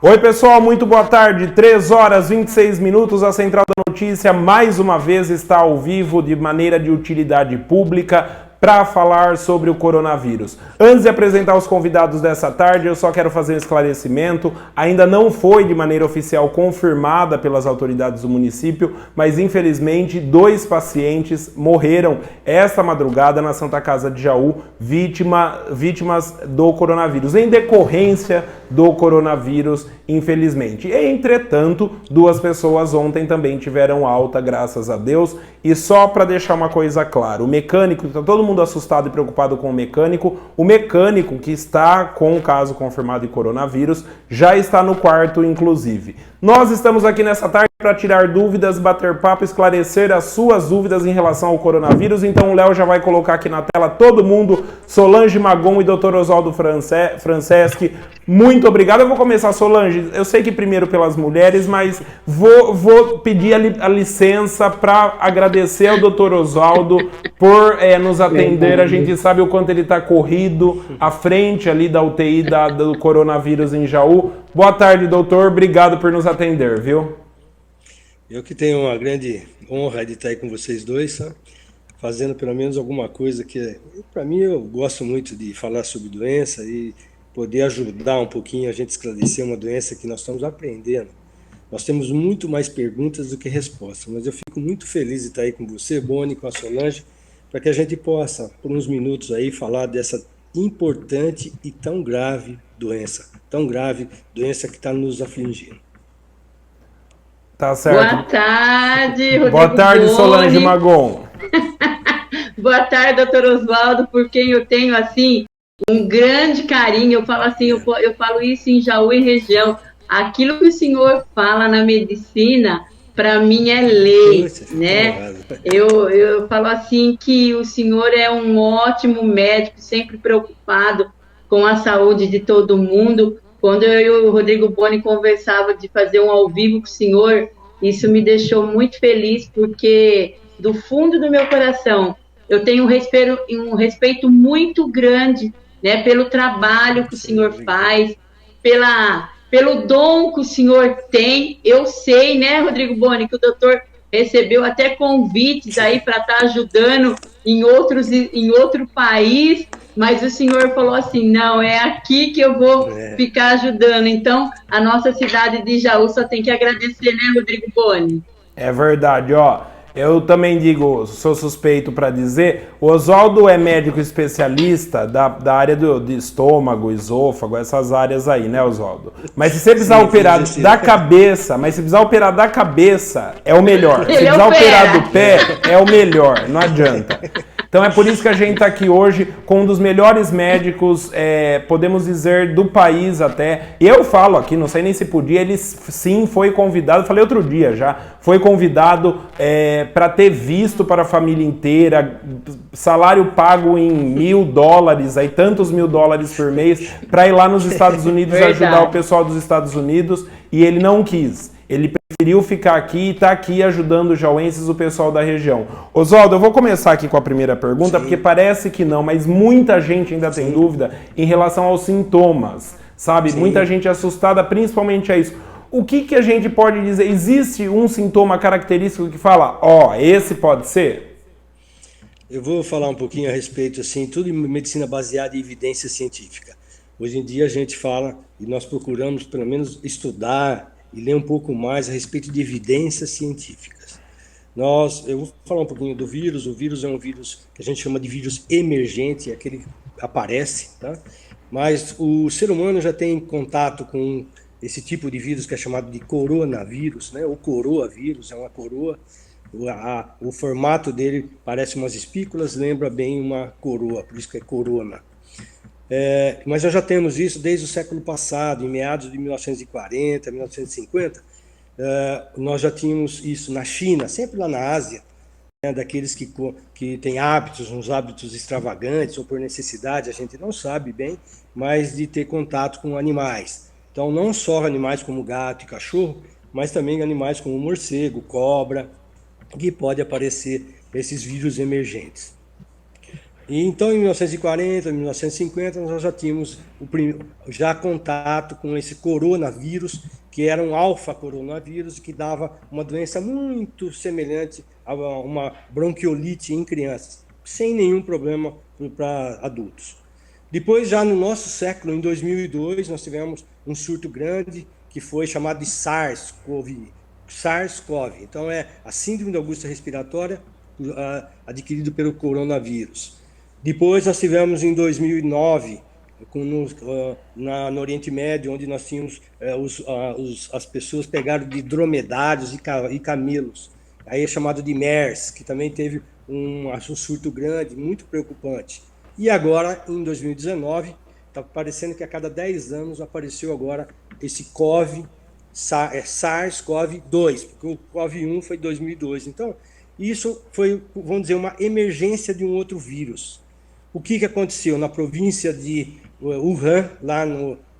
Oi pessoal, muito boa tarde, 3 horas e 26 minutos, a Central da Notícia mais uma vez está ao vivo de maneira de utilidade pública para falar sobre o coronavírus. Antes de apresentar os convidados dessa tarde, eu só quero fazer um esclarecimento, ainda não foi de maneira oficial confirmada pelas autoridades do município, mas infelizmente 2 pacientes morreram esta madrugada na Santa Casa de Jaú, vítimas do coronavírus, em decorrência do coronavírus, infelizmente. Entretanto, 2 pessoas ontem também tiveram alta, graças a Deus. E só para deixar uma coisa clara, o mecânico, está todo mundo assustado e preocupado com o mecânico que está com o caso confirmado de coronavírus, já está no quarto, inclusive. Nós estamos aqui nessa tarde para tirar dúvidas, bater papo, esclarecer as suas dúvidas em relação ao coronavírus. Então o Léo já vai colocar aqui na tela todo mundo, Solange Magon e Dr. Oswaldo Franceschi. Muito obrigado. Eu vou começar, Solange, eu sei que primeiro pelas mulheres, mas vou pedir a licença para agradecer ao Dr. Oswaldo por nos atender. A gente sabe o quanto ele está corrido à frente ali da UTI do coronavírus em Jaú. Boa tarde, doutor. Obrigado por nos atender, viu? Eu que tenho uma grande honra de estar aí com vocês dois, sabe? Fazendo pelo menos alguma coisa que, para mim, eu gosto muito de falar sobre doença e poder ajudar um pouquinho a gente esclarecer uma doença que nós estamos aprendendo. Nós temos muito mais perguntas do que respostas, mas eu fico muito feliz de estar aí com você, Boni, com a Solange, para que a gente possa, por uns minutos aí, falar dessa importante e tão grave doença que está nos afligindo. Tá certo. Boa tarde, Rodrigo. Boa tarde, Boni. Solange Magon. Boa tarde, doutor Oswaldo, por quem eu tenho, assim, um grande carinho. Eu falo assim, eu falo isso em Jaú e região. Aquilo que o senhor fala na medicina, para mim é lei, né? Eu falo assim que o senhor é um ótimo médico, sempre preocupado com a saúde de todo mundo. Quando eu e o Rodrigo Boni conversava de fazer um ao vivo com o senhor, isso me deixou muito feliz, porque do fundo do meu coração eu tenho um respeito muito grande, né, pelo trabalho que o senhor faz, pelo dom que o senhor tem. Eu sei, né, Rodrigo Boni, que o doutor recebeu até convites aí para estar ajudando em outro país, mas o senhor falou assim, não, é aqui que eu vou ficar ajudando. Então, a nossa cidade de Jaú só tem que agradecer, né, Rodrigo Boni? É verdade, ó. Eu também digo, sou suspeito para dizer, o Oswaldo é médico especialista da área de estômago, esôfago, essas áreas aí, né, Oswaldo? Mas se você precisar operar da cabeça, é o melhor. Se precisar operar do pé, é o melhor, não adianta. Então é por isso que a gente está aqui hoje com um dos melhores médicos, podemos dizer, do país até. Eu falo aqui, não sei nem se podia, ele sim foi convidado, falei outro dia já, foi convidado para ter visto para a família inteira, salário pago em $1.000, aí tantos $1.000 por mês, para ir lá nos Estados Unidos ajudar o pessoal dos Estados Unidos, e ele não quis. Ele preferiu ficar aqui e está aqui ajudando os jauenses, o pessoal da região. Oswaldo, eu vou começar aqui com a primeira pergunta, porque parece que não, mas muita gente ainda tem dúvida em relação aos sintomas, sabe? Muita gente assustada, principalmente a isso. O que a gente pode dizer? Existe um sintoma característico que fala, esse pode ser? Eu vou falar um pouquinho a respeito, assim, tudo em medicina baseada em evidência científica. Hoje em dia a gente fala, e nós procuramos pelo menos estudar e ler um pouco mais a respeito de evidências científicas. Eu vou falar um pouquinho do vírus. O vírus é um vírus que a gente chama de vírus emergente, é aquele que aparece, tá? Mas o ser humano já tem contato com esse tipo de vírus que é chamado de coronavírus, né? O coroavírus é uma coroa. O formato dele parece umas espículas, lembra bem uma coroa, por isso que é corona. Mas nós já temos isso desde o século passado, em meados de 1940, 1950, nós já tínhamos isso na China, sempre lá na Ásia, né, daqueles que têm uns hábitos extravagantes, ou por necessidade, a gente não sabe bem, mas de ter contato com animais. Então, não só animais como gato e cachorro, mas também animais como morcego, cobra, que pode aparecer esses vírus emergentes. E então, em 1940, 1950, nós já tínhamos já contato com esse coronavírus, que era um alfa-coronavírus, que dava uma doença muito semelhante a uma bronquiolite em crianças, sem nenhum problema para adultos. Depois, já no nosso século, em 2002, nós tivemos um surto grande, que foi chamado de SARS-CoV. Então, é a síndrome da angústia respiratória adquirido pelo coronavírus. Depois nós tivemos em 2009, no Oriente Médio, onde nós tínhamos as pessoas pegaram de dromedários e camelos. Aí é chamado de MERS, que também teve um surto grande, muito preocupante. E agora, em 2019, está parecendo que a cada 10 anos apareceu agora esse SARS-CoV-2, porque o CoV-1 foi em 2002. Então, isso foi, vamos dizer, uma emergência de um outro vírus. O que aconteceu na província de Wuhan, lá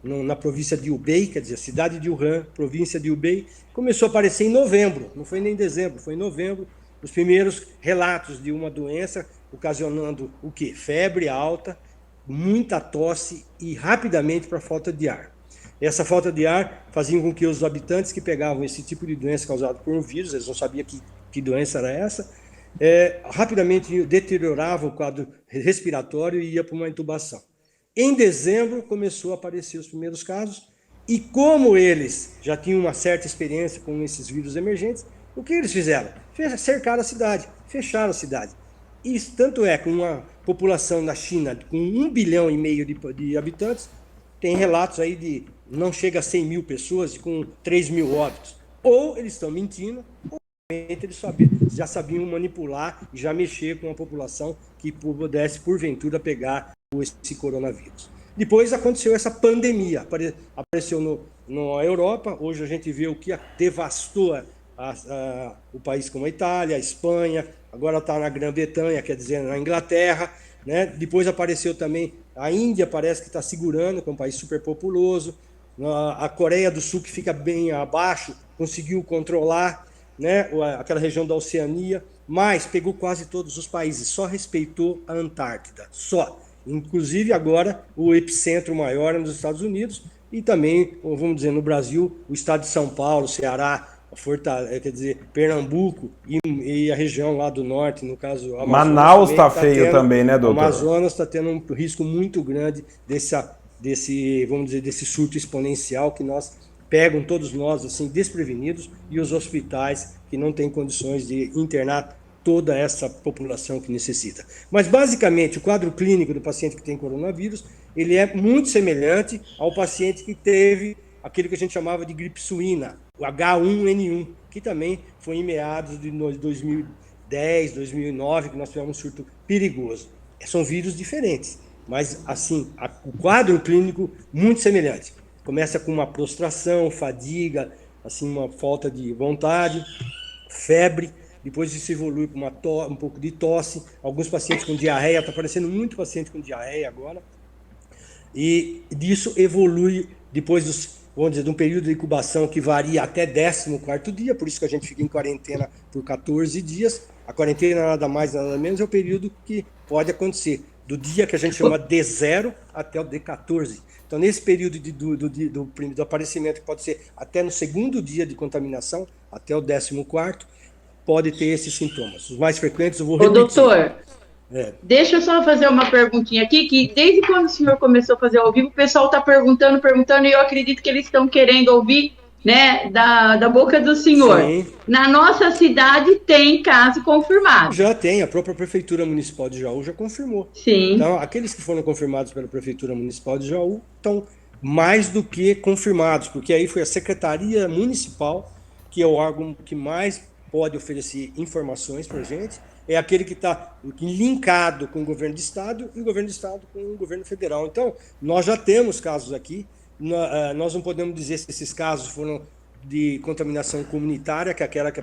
na província de Hubei, quer dizer, a cidade de Wuhan, província de Hubei, começou a aparecer em novembro, não foi nem em dezembro, foi em novembro, os primeiros relatos de uma doença ocasionando o quê? Febre alta, muita tosse e rapidamente para falta de ar. Essa falta de ar fazia com que os habitantes que pegavam esse tipo de doença causada por um vírus, eles não sabiam que doença era essa, rapidamente deteriorava o quadro respiratório e ia para uma intubação. Em dezembro começou a aparecer os primeiros casos e como eles já tinham uma certa experiência com esses vírus emergentes, o que eles fizeram? Cercaram a cidade, fecharam a cidade. E tanto é que uma população na China com 1,5 bilhão de habitantes, tem relatos aí de não chega a 100 mil pessoas com 3 mil óbitos. Ou eles estão mentindo, ou eles já sabiam manipular e já mexer com a população que pudesse, porventura, pegar esse coronavírus. Depois aconteceu essa pandemia, apareceu na Europa, hoje a gente vê o que devastou o país como a Itália, a Espanha, agora está na Grã-Bretanha, quer dizer, na Inglaterra, né? Depois apareceu também a Índia, parece que está segurando, que é um país super populoso, a Coreia do Sul, que fica bem abaixo, conseguiu controlar, né, aquela região da Oceania, mas pegou quase todos os países, só respeitou a Antártida, só. Inclusive agora o epicentro maior é nos Estados Unidos e também, vamos dizer, no Brasil, o estado de São Paulo, Ceará, quer dizer, Pernambuco e a região lá do norte, no caso... Manaus está feio também, né, doutor? O Amazonas está tendo um risco muito grande vamos dizer, desse surto exponencial que pegam todos nós assim desprevenidos e os hospitais que não têm condições de internar toda essa população que necessita. Mas, basicamente, o quadro clínico do paciente que tem coronavírus, ele é muito semelhante ao paciente que teve aquilo que a gente chamava de gripe suína, o H1N1, que também foi em meados de 2010, 2009, que nós tivemos um surto perigoso. São vírus diferentes, mas, assim, o quadro clínico muito semelhante. Começa com uma prostração, fadiga, assim, uma falta de vontade, febre, depois isso evolui para um pouco de tosse, alguns pacientes com diarreia, está aparecendo muito paciente com diarreia agora, e disso evolui depois vamos dizer, de um período de incubação que varia até 14º dia, por isso que a gente fica em quarentena por 14 dias. A quarentena nada mais, nada menos, é o período que pode acontecer, do dia que a gente chama D0 até o D14. Então, nesse período do aparecimento, que pode ser até no 2º dia de contaminação, até o 14º, pode ter esses sintomas. Os mais frequentes eu vou repetir. Ô, doutor, deixa eu só fazer uma perguntinha aqui, que desde quando o senhor começou a fazer ao vivo, o pessoal está perguntando, e eu acredito que eles estão querendo ouvir, né, da boca do senhor. Sim. Na nossa cidade tem caso confirmado. Já tem, a própria Prefeitura Municipal de Jaú já confirmou. Sim. Então, aqueles que foram confirmados pela Prefeitura Municipal de Jaú estão mais do que confirmados, porque aí foi a Secretaria Municipal, que é o órgão que mais pode oferecer informações para a gente, é aquele que está linkado com o governo do Estado e o governo do Estado com o governo federal. Então, nós já temos casos aqui, nós não podemos dizer se esses casos foram de contaminação comunitária, que é aquela que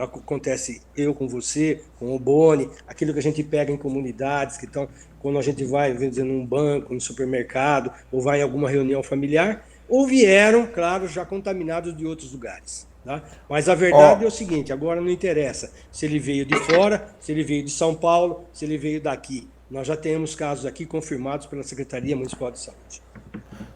acontece eu com você, com o Boni, aquilo que a gente pega em comunidades, que estão, quando a gente vai, vamos dizer, num banco, no supermercado, ou vai em alguma reunião familiar, ou vieram, claro, já contaminados de outros lugares. Tá? Mas a verdade é o seguinte, agora não interessa se ele veio de fora, se ele veio de São Paulo, se ele veio daqui. nós já temos casos aqui confirmados pela Secretaria Municipal de Saúde.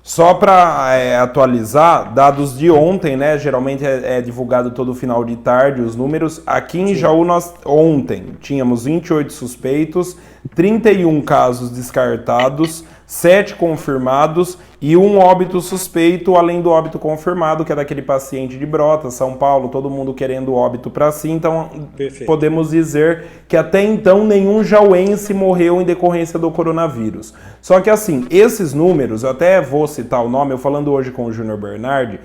Só para atualizar, dados de ontem, né? Geralmente é divulgado todo final de tarde os números. Aqui em Jaú, nós ontem tínhamos 28 suspeitos, 31 casos descartados, 7 confirmados e um óbito suspeito, além do óbito confirmado, que é daquele paciente de Brotas, São Paulo, todo mundo querendo óbito para si. Então, Perfeito. podemos dizer que até então nenhum jauense morreu em decorrência do coronavírus. Só que assim, esses números, eu até vou citar o nome, eu falando hoje com o Júnior Bernardi,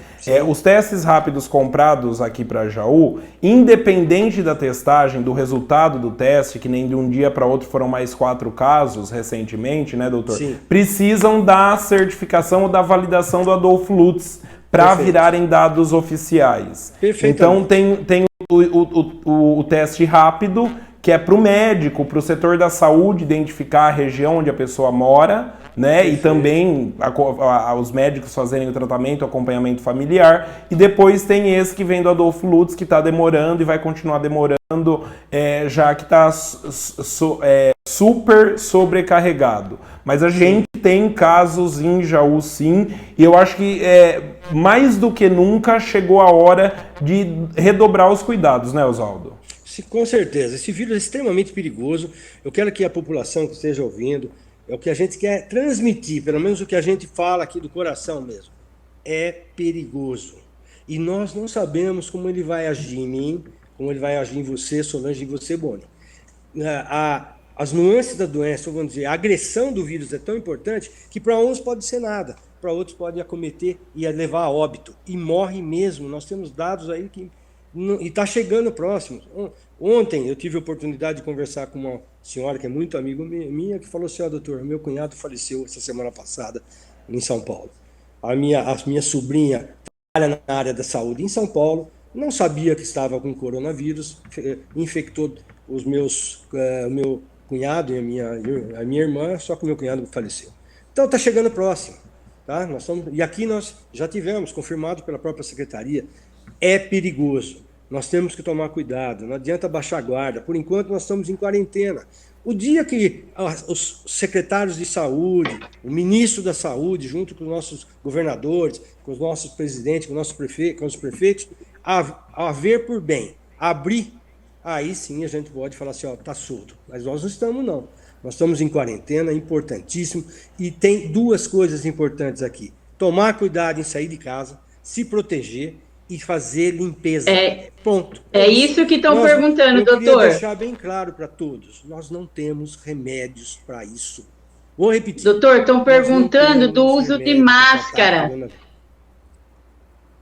os testes rápidos comprados aqui para Jaú, independente da testagem, do resultado do teste, que nem de um dia para outro foram mais 4 casos recentemente, né, doutor? Sim. Precisam da certificação ou da validação do Adolfo Lutz para virarem dados oficiais. Então tem o teste rápido, que é para o médico, para o setor da saúde identificar a região onde a pessoa mora, né? E também os médicos fazerem o tratamento, o acompanhamento familiar. E depois tem esse que vem do Adolfo Lutz, que está demorando e vai continuar demorando, já que está super sobrecarregado. Mas a gente tem casos em Jaú, sim, e eu acho que mais do que nunca chegou a hora de redobrar os cuidados, né, Oswaldo? Com certeza. Esse vírus é extremamente perigoso. Eu quero que a população que esteja ouvindo, é o que a gente quer transmitir, pelo menos o que a gente fala aqui do coração mesmo. É perigoso. E nós não sabemos como ele vai agir em mim, como ele vai agir em você, Solange, e em você, Boni. As nuances da doença, vamos dizer, a agressão do vírus é tão importante que para uns pode ser nada, para outros pode acometer e levar a óbito. E morre mesmo. Nós temos dados aí que... E está chegando próximo. Ontem eu tive a oportunidade de conversar com uma senhora que é muito amiga minha, que falou assim: doutor, meu cunhado faleceu essa semana passada em São Paulo. A minha sobrinha trabalha na área da saúde em São Paulo, não sabia que estava com coronavírus, infectou o meu cunhado e a minha irmã, só que o meu cunhado faleceu. Então está chegando próximo. Tá? E aqui nós já tivemos, confirmado pela própria secretaria, é perigoso. Nós temos que tomar cuidado, não adianta baixar a guarda. Por enquanto, nós estamos em quarentena. O dia que os secretários de saúde, o ministro da saúde, junto com os nossos governadores, com os nossos presidentes, com os prefeitos, a ver por bem, abrir, aí sim a gente pode falar assim, está solto. Mas nós não estamos, não. Nós estamos em quarentena, importantíssimo. E tem duas coisas importantes aqui. Tomar cuidado em sair de casa, se proteger e fazer limpeza. Ponto. É isso que estão perguntando, doutor. Eu queria deixar bem claro para todos, nós não temos remédios para isso. Vou repetir. Doutor, estão perguntando do uso de máscara.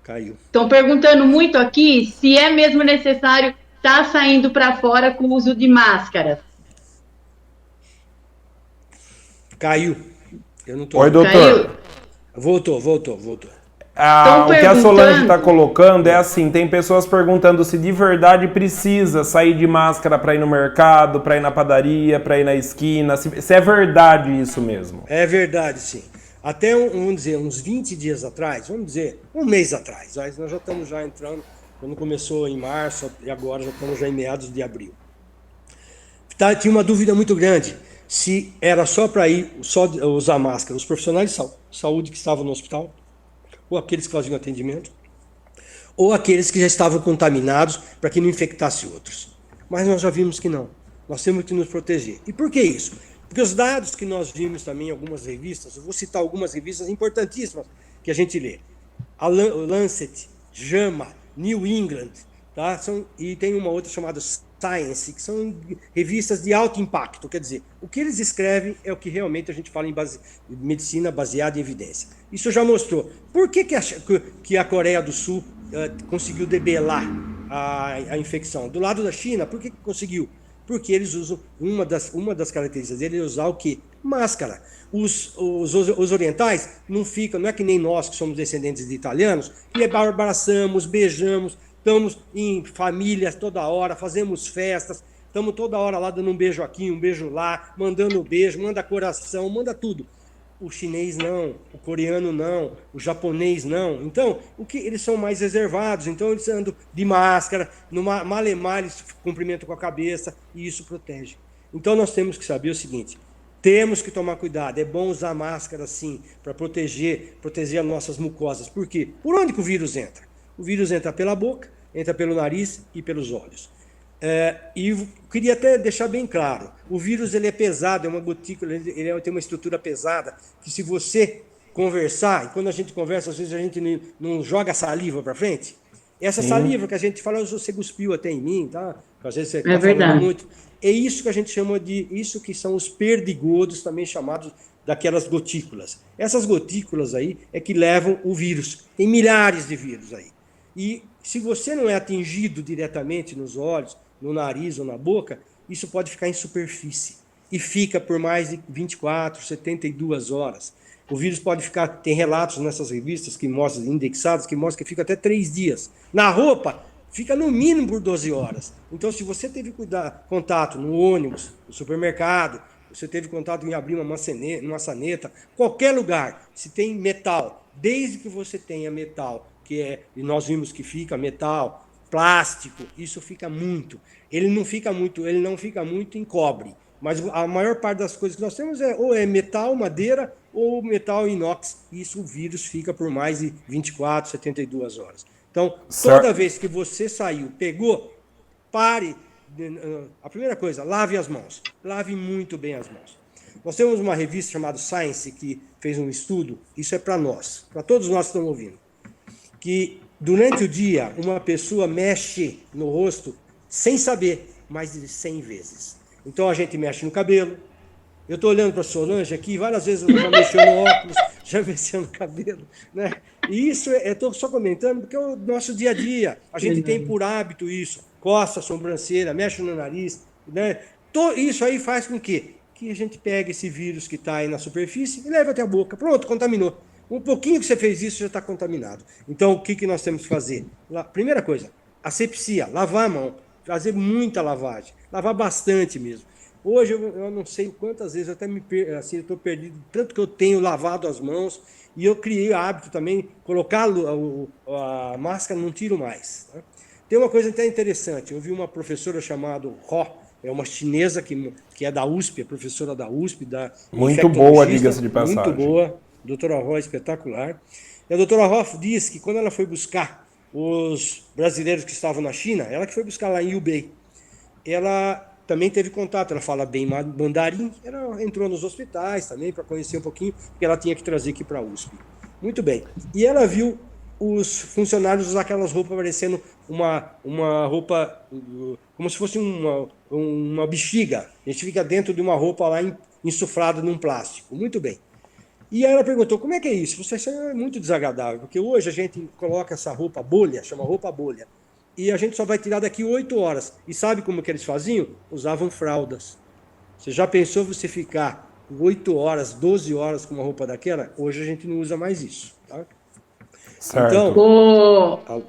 Caiu. Estão perguntando muito aqui se é mesmo necessário estar saindo para fora com o uso de máscara. Caiu. Eu não tô. Oi, doutor. Caiu. Voltou. O que a Solange está colocando é assim, tem pessoas perguntando se de verdade precisa sair de máscara para ir no mercado, para ir na padaria, para ir na esquina, se é verdade isso mesmo. É verdade, sim. Até, vamos dizer, uns 20 dias atrás, vamos dizer, um mês atrás, nós já estamos já entrando, quando começou em março e agora já estamos já em meados de abril. Tinha uma dúvida muito grande, se era só para ir, só usar máscara, os profissionais de saúde que estavam no hospital, ou aqueles que faziam atendimento, ou aqueles que já estavam contaminados para que não infectasse outros. Mas nós já vimos que não. Nós temos que nos proteger. E por que isso? Porque os dados que nós vimos também em algumas revistas, eu vou citar algumas revistas importantíssimas que a gente lê. A Lancet, JAMA, New England, tá? E tem uma outra chamada Science, que são revistas de alto impacto. Quer dizer, o que eles escrevem é o que realmente a gente fala em medicina baseada em evidência. Isso já mostrou. Por que a Coreia do Sul conseguiu debelar a infecção? Do lado da China, por que conseguiu? Porque eles usam, uma das características deles é usar o quê? Máscara. Os orientais não é que nem nós, que somos descendentes de italianos, que abraçamos, beijamos, estamos em famílias toda hora, fazemos festas, estamos toda hora lá dando um beijo aqui, um beijo lá, mandando beijo, manda coração, manda tudo. O chinês não, o coreano não, o japonês não. Então, eles são mais reservados, então eles andam de máscara, no malemar eles cumprimentam com a cabeça e isso protege. Então nós temos que saber o seguinte, Temos que tomar cuidado. É bom usar máscara, sim, para proteger as nossas mucosas. Por quê? Por onde que o vírus entra? O vírus entra pela boca, entra pelo nariz e pelos olhos. E queria até deixar bem claro, o vírus ele é pesado, é uma gotícula, ele tem uma estrutura pesada, que se você conversar, e quando a gente conversa, às vezes a gente não joga saliva para frente, essa saliva que a gente fala, você cuspiu até em mim, tá? Às vezes você está falando muito. É isso que a gente chama isso que são os perdigotos, também chamados daquelas gotículas. Essas gotículas aí é que levam o vírus. Tem milhares de vírus aí. E se você não é atingido diretamente nos olhos, no nariz ou na boca, isso pode ficar em superfície. E fica por mais de 24, 72 horas. O vírus pode ficar, tem relatos nessas revistas que mostram, indexados, que mostram que fica até 3 dias. Na roupa, fica no mínimo por 12 horas. Então, se você teve contato no ônibus, no supermercado, você teve contato em abrir uma maçaneta, qualquer lugar, se tem metal, desde que você tenha metal, e nós vimos que fica metal, plástico, isso fica muito. Ele não fica muito em cobre. Mas a maior parte das coisas que nós temos ou é metal, madeira, ou metal inox. Isso o vírus fica por mais de 24, 72 horas. Então, toda vez que você saiu, pegou, pare. A primeira coisa, lave as mãos. Lave muito bem as mãos. Nós temos uma revista chamada Science que fez um estudo, isso é para nós, para todos nós que estamos ouvindo, que durante o dia uma pessoa mexe no rosto sem saber mais de 100 vezes. Então a gente mexe no cabelo. Eu estou olhando para a Solange aqui, várias vezes ela já mexeu no óculos, já mexeu no cabelo, né? E isso, eu estou só comentando porque é o nosso dia a dia. A gente tem por hábito isso. Coça a sobrancelha, mexe no nariz, né? Isso aí faz com que a gente pegue esse vírus que está aí na superfície e leve até a boca. Pronto, contaminou. Um pouquinho que você fez isso já está contaminado. Então, o que nós temos que fazer? Primeira coisa, asepsia, lavar a mão, fazer muita lavagem, lavar bastante mesmo. Hoje eu não sei quantas vezes, eu até eu estou perdido, tanto que eu tenho lavado as mãos, e eu criei o hábito também, colocar a máscara, não tiro mais. Né? Tem uma coisa até interessante, eu vi uma professora chamada Ho, é uma chinesa que é da USP, é professora da USP. Muito boa, diga-se de passagem. Muito boa, a doutora Ho é espetacular. E a doutora Ho disse que quando ela foi buscar os brasileiros que estavam na China, ela que foi buscar lá em Hubei, ela também teve contato, ela fala bem mandarim, ela entrou nos hospitais também para conhecer um pouquinho, porque ela tinha que trazer aqui para a USP. Muito bem. E ela viu os funcionários usar aquelas roupas parecendo uma roupa, como se fosse uma bexiga. A gente fica dentro de uma roupa lá insuflada num plástico. Muito bem. E aí ela perguntou, como é que é isso? Isso é muito desagradável, porque hoje a gente coloca essa roupa bolha, chama roupa bolha, e a gente só vai tirar daqui 8 horas. E sabe como que eles faziam? Usavam fraldas. Você já pensou você ficar 8 horas, 12 horas com uma roupa daquela? Hoje a gente não usa mais isso. Tá? Certo. Então,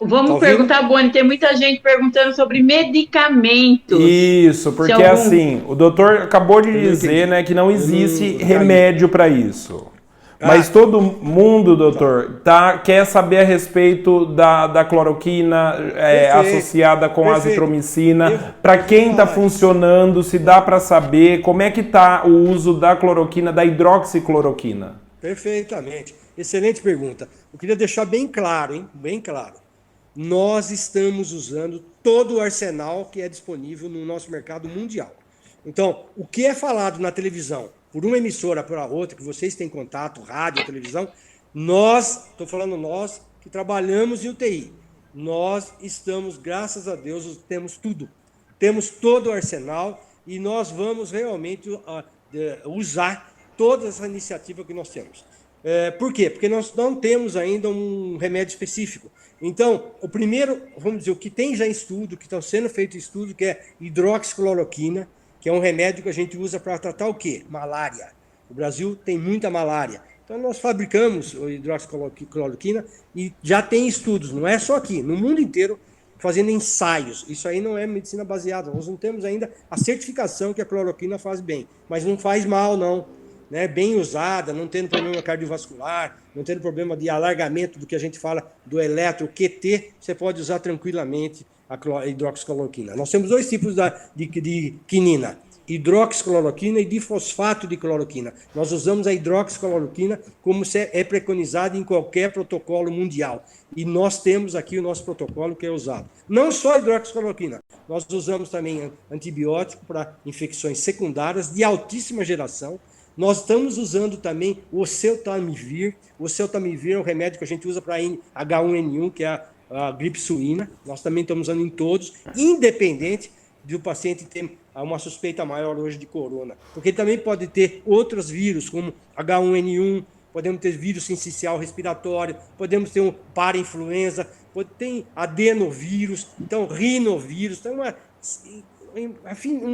vamos perguntar, Boni, tem muita gente perguntando sobre medicamentos. Isso, porque assim, o doutor acabou de dizer, né, que não existe remédio para isso. Mas todo mundo, doutor, quer saber a respeito da cloroquina associada com azitromicina. Para quem está funcionando, se dá para saber como é que está o uso da cloroquina, da hidroxicloroquina? Perfeitamente. Excelente pergunta. Eu queria deixar bem claro, hein? Bem claro. Nós estamos usando todo o arsenal que é disponível no nosso mercado mundial. Então, o que é falado na televisão, por uma emissora para outra, que vocês têm contato, rádio, televisão, estou falando nós, que trabalhamos em UTI, nós estamos, graças a Deus, temos tudo. Temos todo o arsenal e nós vamos realmente usar toda essa iniciativa que nós temos. Por quê? Porque nós não temos ainda um remédio específico. Então, o primeiro, vamos dizer, o que tem já em estudo, que está sendo feito estudo, que é hidroxicloroquina, que é um remédio que a gente usa para tratar o quê? Malária. O Brasil tem muita malária. Então, nós fabricamos a hidroxicloroquina e já tem estudos, não é só aqui, no mundo inteiro, fazendo ensaios. Isso aí não é medicina baseada. Nós não temos ainda a certificação que a cloroquina faz bem, mas não faz mal, não. Né? Bem usada, não tendo problema cardiovascular, não tendo problema de alargamento do que a gente fala do eletro QT, você pode usar tranquilamente a hidroxicloroquina. Nós temos 2 tipos de quinina. hidroxicloroquina e difosfato de cloroquina. Nós usamos a hidroxicloroquina como é preconizado em qualquer protocolo mundial. E nós temos aqui o nosso protocolo que é usado. Não só a hidroxicloroquina, nós usamos também antibiótico para infecções secundárias de altíssima geração. Nós estamos usando também o oseltamivir. O oseltamivir é um remédio que a gente usa para H1N1, que é a gripe suína. Nós também estamos usando em todos, independente do paciente ter uma suspeita maior hoje de corona. Porque ele também pode ter outros vírus, como H1N1, podemos ter vírus sincicial respiratório, podemos ter um parainfluenza, tem adenovírus, então rinovírus, então uma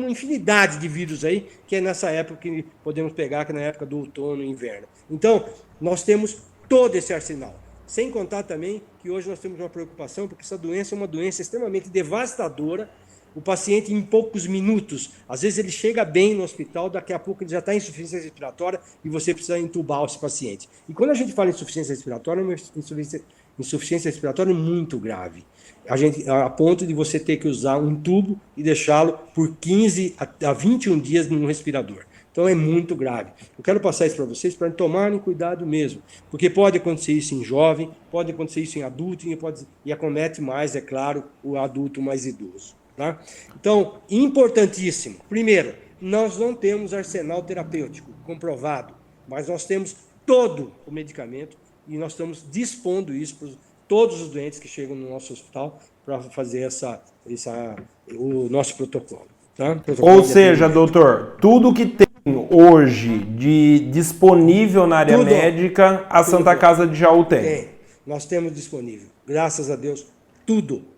infinidade de vírus aí, que é nessa época que podemos pegar, que é na época do outono e inverno. Então, nós temos todo esse arsenal. Sem contar também que hoje nós temos uma preocupação, porque essa doença é uma doença extremamente devastadora. O paciente, em poucos minutos, às vezes ele chega bem no hospital, daqui a pouco ele já está em insuficiência respiratória e você precisa entubar esse paciente. E quando a gente fala em insuficiência respiratória, é uma insuficiência respiratória muito grave. A ponto de você ter que usar um tubo e deixá-lo por 15 a 21 dias no respirador. Então é muito grave. Eu quero passar isso para vocês para tomarem cuidado mesmo, porque pode acontecer isso em jovem, pode acontecer isso em adulto e acomete mais, é claro, o adulto mais idoso. Tá? Então, importantíssimo. Primeiro, nós não temos arsenal terapêutico comprovado, mas nós temos todo o medicamento e nós estamos dispondo isso para todos os doentes que chegam no nosso hospital para fazer o nosso protocolo. Tá? Ou seja, doutor, tudo que tem hoje de disponível na área médica, a Santa Casa de Jaú tem. Nós temos disponível, graças a Deus, tudo.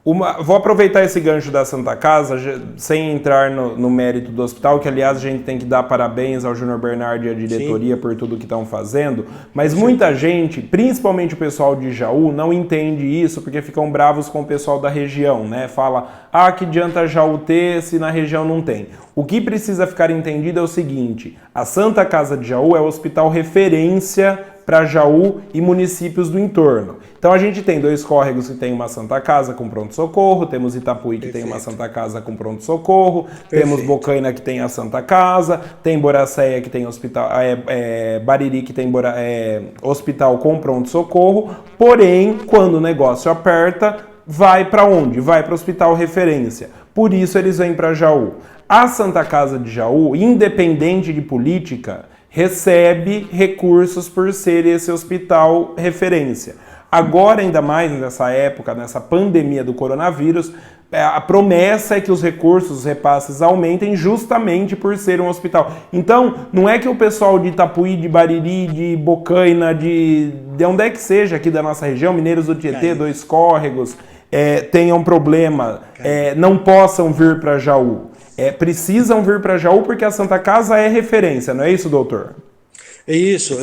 Vou aproveitar esse gancho da Santa Casa, sem entrar no mérito do hospital, que aliás a gente tem que dar parabéns ao Júnior Bernardi e à diretoria por tudo que estão fazendo, mas muita gente, principalmente o pessoal de Jaú, não entende isso porque ficam bravos com o pessoal da região, né? Fala, que adianta Jaú ter se na região não tem. O que precisa ficar entendido é o seguinte, a Santa Casa de Jaú é o hospital referência para Jaú e municípios do entorno. Então a gente tem 2 córregos que tem uma Santa Casa com pronto-socorro, temos Itapuí que tem uma Santa Casa com pronto-socorro, temos Bocaina que tem a Santa Casa, tem Boracéia que tem hospital, Bariri que tem hospital com pronto-socorro, porém, quando o negócio aperta, vai para onde? Vai para o hospital referência. Por isso eles vêm para Jaú. A Santa Casa de Jaú, independente de política, recebe recursos por ser esse hospital referência. Agora, ainda mais nessa época, nessa pandemia do coronavírus, a promessa é que os recursos, os repasses aumentem justamente por ser um hospital. Então, não é que o pessoal de Itapuí, de Bariri, de Bocaina, de onde é que seja aqui da nossa região, Mineiros do Tietê, 2 córregos, tenham problema, não possam vir para Jaú. Precisam vir para Jaú porque a Santa Casa é referência, não é isso, doutor? É isso.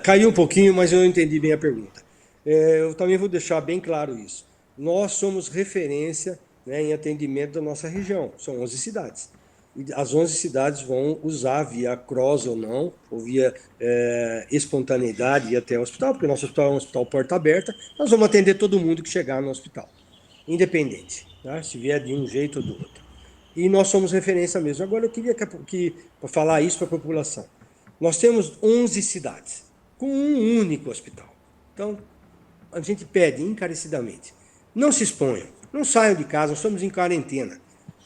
Caiu um pouquinho, mas eu entendi bem a pergunta. Eu também vou deixar bem claro isso. Nós somos referência, né, em atendimento da nossa região. São 11 cidades. E as 11 cidades vão usar via CROSS ou não, ou via espontaneidade ir até o hospital, porque o nosso hospital é um hospital porta aberta. Nós vamos atender todo mundo que chegar no hospital, independente, tá? Se vier de um jeito ou do outro. E nós somos referência mesmo. Agora eu queria falar isso para a população. Nós temos 11 cidades, com um único hospital. Então, a gente pede encarecidamente, não se exponham, não saiam de casa, nós estamos em quarentena.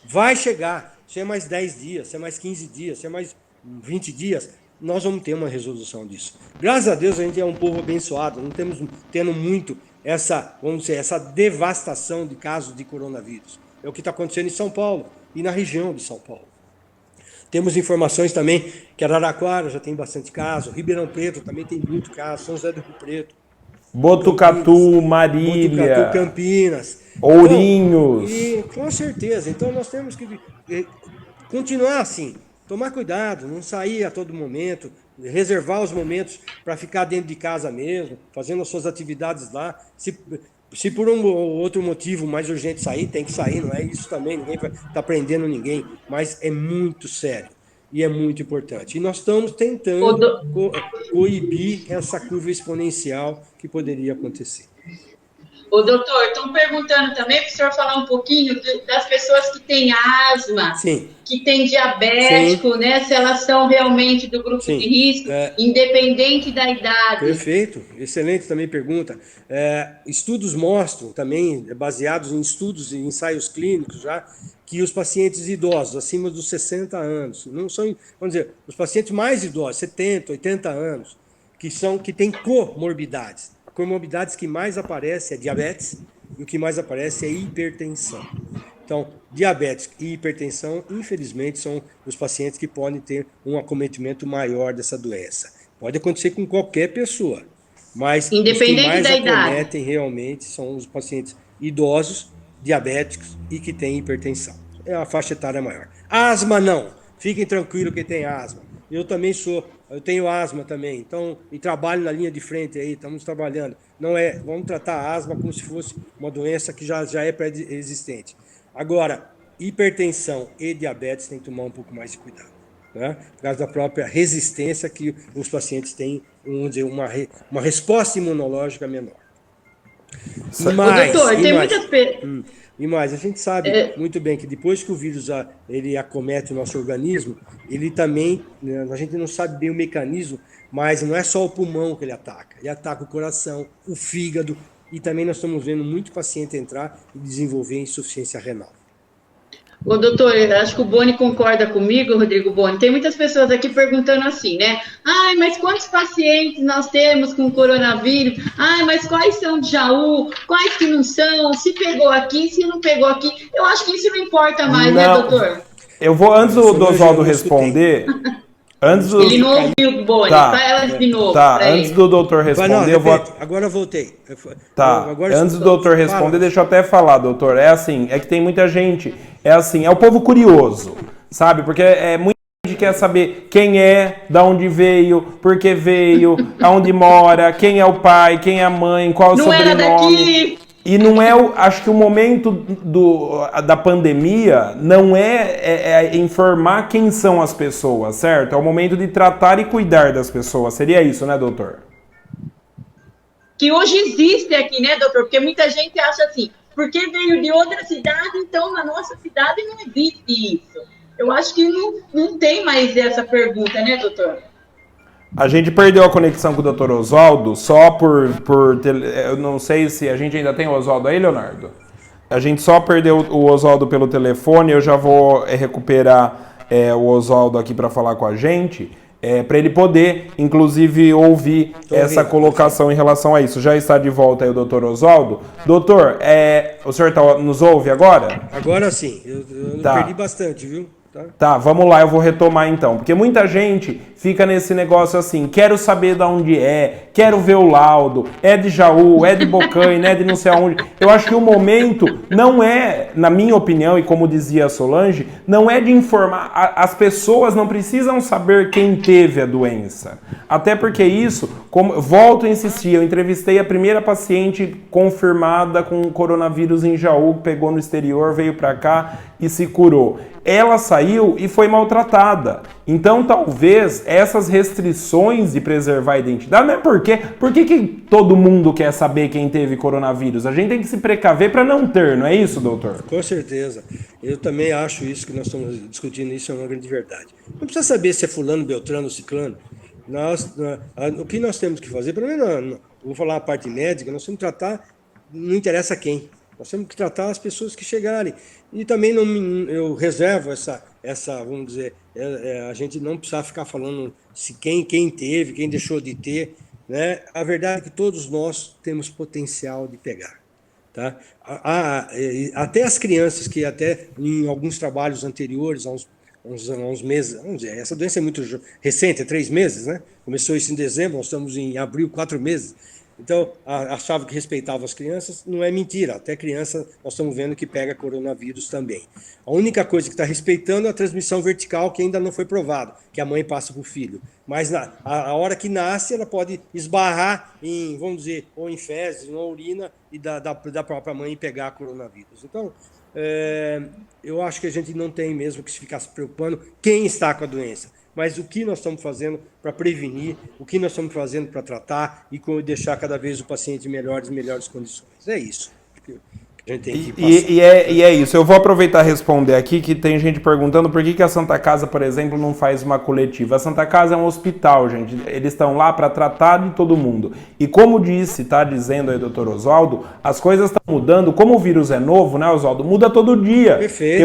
Vai chegar, se é mais 10 dias, se é mais 15 dias, se é mais 20 dias, nós vamos ter uma resolução disso. Graças a Deus a gente é um povo abençoado, não estamos tendo muito essa devastação de casos de coronavírus. É o que está acontecendo em São Paulo e na região de São Paulo. Temos informações também que Araraquara já tem bastante caso, Ribeirão Preto também tem muito caso, São José do Rio Preto, Botucatu, Marília, Campinas, Ourinhos. Então, com certeza. Então nós temos que continuar assim, tomar cuidado, não sair a todo momento, reservar os momentos para ficar dentro de casa mesmo, fazendo as suas atividades lá. Se por um ou outro motivo mais urgente sair, tem que sair, não é isso também, ninguém vai estar prendendo ninguém, mas é muito sério e é muito importante. E nós estamos tentando coibir essa curva exponencial que poderia acontecer. Ô, doutor, estão perguntando também para o senhor falar um pouquinho das pessoas que têm asma, Sim. que têm diabético, né? Se elas são realmente do grupo Sim. de risco, independente da idade. Perfeito, excelente também pergunta. Estudos mostram também, baseados em estudos e ensaios clínicos já, que os pacientes idosos, acima dos 60 anos, não são, vamos dizer, os pacientes mais idosos, 70, 80 anos, que têm comorbidades. Comorbidades que mais aparecem é diabetes e o que mais aparece é hipertensão. Então, diabetes e hipertensão, infelizmente, são os pacientes que podem ter um acometimento maior dessa doença. Pode acontecer com qualquer pessoa, mas os que mais acometem realmente são os pacientes idosos, diabéticos e que têm hipertensão. É a faixa etária maior. Asma não. Fiquem tranquilos que tem asma. Eu tenho asma também, então, e trabalho na linha de frente aí, estamos trabalhando. Vamos tratar a asma como se fosse uma doença que já é pré-existente. Agora, hipertensão e diabetes tem que tomar um pouco mais de cuidado, né? Por causa da própria resistência que os pacientes têm, vamos dizer, uma resposta imunológica menor. E mais, a gente sabe muito bem que depois que o vírus ele acomete o nosso organismo, ele também, a gente não sabe bem o mecanismo, mas não é só o pulmão que ele ataca o coração, o fígado, e também nós estamos vendo muito paciente entrar e desenvolver insuficiência renal. Ô, doutor, acho que o Boni concorda comigo, Rodrigo Boni. Tem muitas pessoas aqui perguntando assim, né? Ai, mas quantos pacientes nós temos com coronavírus? Ai, mas quais são de Jaú? Quais que não são? Se pegou aqui, se não pegou aqui. Eu acho que isso não importa mais, né, doutor? Eu vou, antes do Oswaldo responder... Ele não ouviu o Boni, tá, faz ela de novo. Tá, antes do doutor responder, eu vou... Agora eu voltei. Tá, antes do doutor responder, deixa eu até falar, doutor. É assim, é que tem muita gente, é o povo curioso, sabe? Porque muita gente quer saber quem é, da onde veio, por que veio, aonde mora, quem é o pai, quem é a mãe, qual é o sobrenome. Não era daqui... E não é, acho que o momento da pandemia não é informar quem são as pessoas, certo? É o momento de tratar e cuidar das pessoas. Seria isso, né, doutor? Que hoje existe aqui, né, doutor? Porque muita gente acha assim, porque veio de outra cidade, então na nossa cidade não existe isso. Eu acho que não tem mais essa pergunta, né, doutor? A gente perdeu a conexão com o Dr. Oswaldo só por eu não sei se a gente ainda tem o Oswaldo aí, Leonardo. A gente só perdeu o Oswaldo pelo telefone, eu já vou recuperar o Oswaldo aqui para falar com a gente, para ele poder, inclusive, ouvir essa colocação em relação a isso. Já está de volta aí o Dr. Oswaldo. Doutor, o senhor nos ouve agora? Agora sim, eu perdi bastante, viu? Tá, vamos lá, eu vou retomar então. Porque muita gente fica nesse negócio assim, quero saber de onde quero ver o laudo, é de Jaú, é de Bocaina, é de não sei aonde. Eu acho que o momento não é, na minha opinião, e como dizia a Solange, não é de informar. As pessoas não precisam saber quem teve a doença. Até porque isso, volto a insistir, eu entrevistei a primeira paciente confirmada com coronavírus em Jaú, pegou no exterior, veio pra cá e se curou. Ela saiu e foi maltratada. Então, talvez, essas restrições de preservar a identidade, não é porque... Por que todo mundo quer saber quem teve coronavírus? A gente tem que se precaver para não ter, não é isso, doutor? Com certeza. Eu também acho isso que nós estamos discutindo, isso é uma grande verdade. Não precisa saber se é fulano, beltrano ou ciclano. O que nós temos que fazer, pelo menos, vou falar a parte médica, nós temos que tratar, não interessa quem. Nós temos que tratar as pessoas que chegarem. E também eu reservo vamos dizer, a gente não precisa ficar falando se quem teve, quem deixou de ter, né? A verdade é que todos nós temos potencial de pegar. Tá? Até as crianças que até em alguns trabalhos anteriores, há uns meses, vamos dizer, essa doença é muito recente, é 3 meses, né? Começou isso em dezembro, nós estamos em abril, 4 meses. Então, achava que respeitava as crianças, não é mentira. Até criança, nós estamos vendo que pega coronavírus também. A única coisa que está respeitando é a transmissão vertical, que ainda não foi provado, que a mãe passa para o filho. Mas a hora que nasce, ela pode esbarrar em, vamos dizer, ou em fezes, ou urina, e da própria mãe pegar coronavírus. Então, eu acho que a gente não tem mesmo que ficar se preocupando quem está com a doença. mas o que nós estamos fazendo para prevenir, o que nós estamos fazendo para tratar e deixar cada vez o paciente em melhores condições. É isso que a gente tem que passar. E é isso. Eu vou aproveitar e responder aqui que tem gente perguntando por que a Santa Casa, por exemplo, não faz uma coletiva. A Santa Casa é um hospital, gente. Eles estão lá para tratar de todo mundo. E como está dizendo aí o doutor Oswaldo, as coisas estão mudando. Como o vírus é novo, né, Oswaldo? Muda todo dia. Perfeito.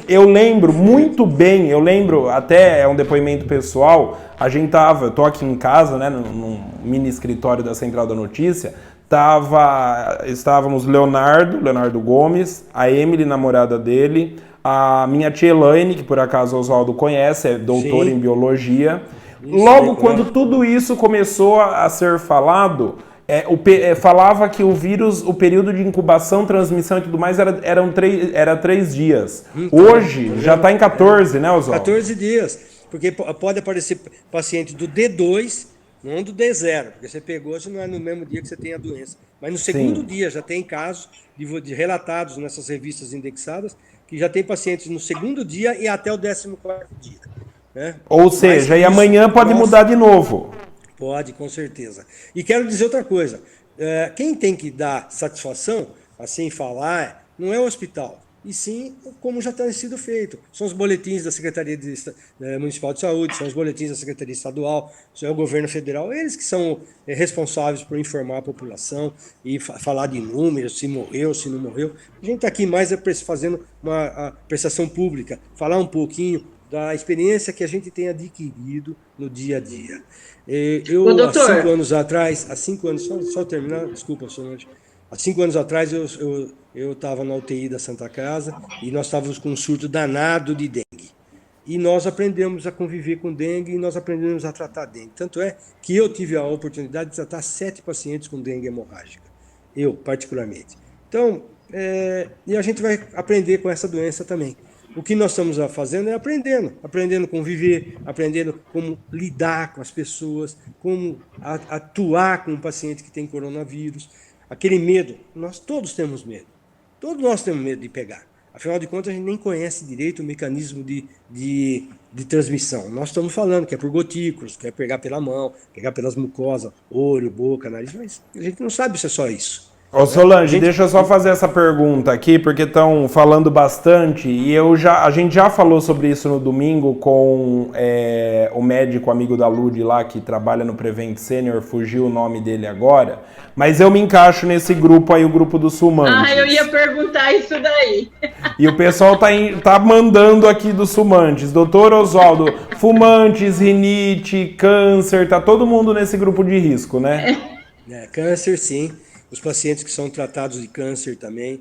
Eu lembro muito bem, até é um depoimento pessoal, eu tô aqui em casa, né, num mini escritório da Central da Notícia. Estávamos Leonardo Gomes, a Emily, namorada dele, a minha tia Elaine, que por acaso o Oswaldo conhece, é doutora em biologia. Logo quando tudo isso começou a ser falado, falava que o vírus, o período de incubação, transmissão e tudo mais era 3 dias. Hoje já está em 14, né, Oswaldo? 14 dias, porque pode aparecer paciente do D2, não do D0, porque você pegou, se não é no mesmo dia que você tem a doença. Mas no segundo dia já tem casos de relatados nessas revistas indexadas, que já tem pacientes no segundo dia e até o 14º dia. Né? Ou seja, e amanhã pode mudar de novo. Pode, com certeza. E quero dizer outra coisa. Quem tem que dar satisfação, assim falar, não é o hospital, e sim como já tem sido feito. São os boletins da Secretaria Municipal de Saúde, são os boletins da Secretaria Estadual, é o governo federal, eles que são responsáveis por informar a população e falar de números, se morreu, se não morreu. A gente está aqui mais fazendo uma prestação pública, falar um pouquinho da experiência que a gente tem adquirido no dia a dia. Há 5 anos atrás, só terminar, desculpa, Solange. Há 5 anos atrás eu estava na UTI da Santa Casa e nós estávamos com um surto danado de dengue. E nós aprendemos a conviver com dengue e nós aprendemos a tratar dengue. Tanto é que eu tive a oportunidade de tratar 7 pacientes com dengue hemorrágica. Eu, particularmente. Então, e a gente vai aprender com essa doença também. O que nós estamos fazendo é aprendendo a conviver, aprendendo como lidar com as pessoas, como atuar com um paciente que tem coronavírus. Aquele medo, nós todos temos medo. Todos nós temos medo de pegar. Afinal de contas, a gente nem conhece direito o mecanismo de transmissão. Nós estamos falando que é por gotículas, que é pegar pela mão, pegar pelas mucosas, olho, boca, nariz, mas a gente não sabe se é só isso. Ô Solange, deixa eu só fazer essa pergunta aqui, porque estão falando bastante, e a gente já falou sobre isso no domingo com o médico amigo da Lud lá, que trabalha no Prevent Senior, fugiu o nome dele agora, mas eu me encaixo nesse grupo aí, o grupo dos fumantes. Eu ia perguntar isso daí. E o pessoal tá mandando aqui dos fumantes. Doutor Oswaldo, fumantes, rinite, câncer, tá todo mundo nesse grupo de risco, né? Câncer, sim. Os pacientes que são tratados de câncer também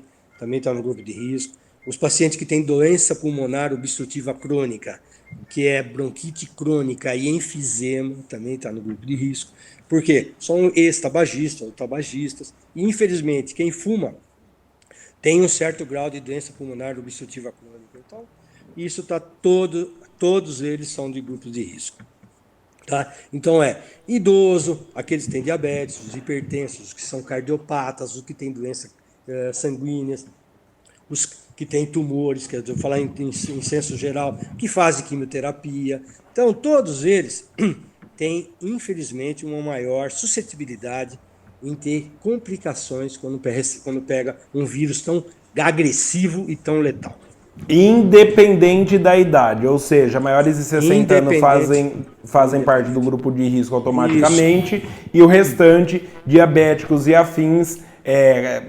estão no grupo de risco. Os pacientes que têm doença pulmonar obstrutiva crônica, que é bronquite crônica e enfisema, também está no grupo de risco. Por quê? São ex-tabagistas ou tabagistas. E, infelizmente, quem fuma tem um certo grau de doença pulmonar obstrutiva crônica. Então, isso está todos eles são de grupos de risco. Tá? Então idoso, aqueles que têm diabetes, os hipertensos, os que são cardiopatas, os que têm doenças sanguíneas, os que têm tumores, que eu vou falar em senso geral, que fazem quimioterapia. Então, todos eles têm, infelizmente, uma maior suscetibilidade em ter complicações quando pega um vírus tão agressivo e tão letal. Independente da idade, ou seja, maiores de 60 anos fazem parte do grupo de risco automaticamente. Isso. E o restante, diabéticos e afins,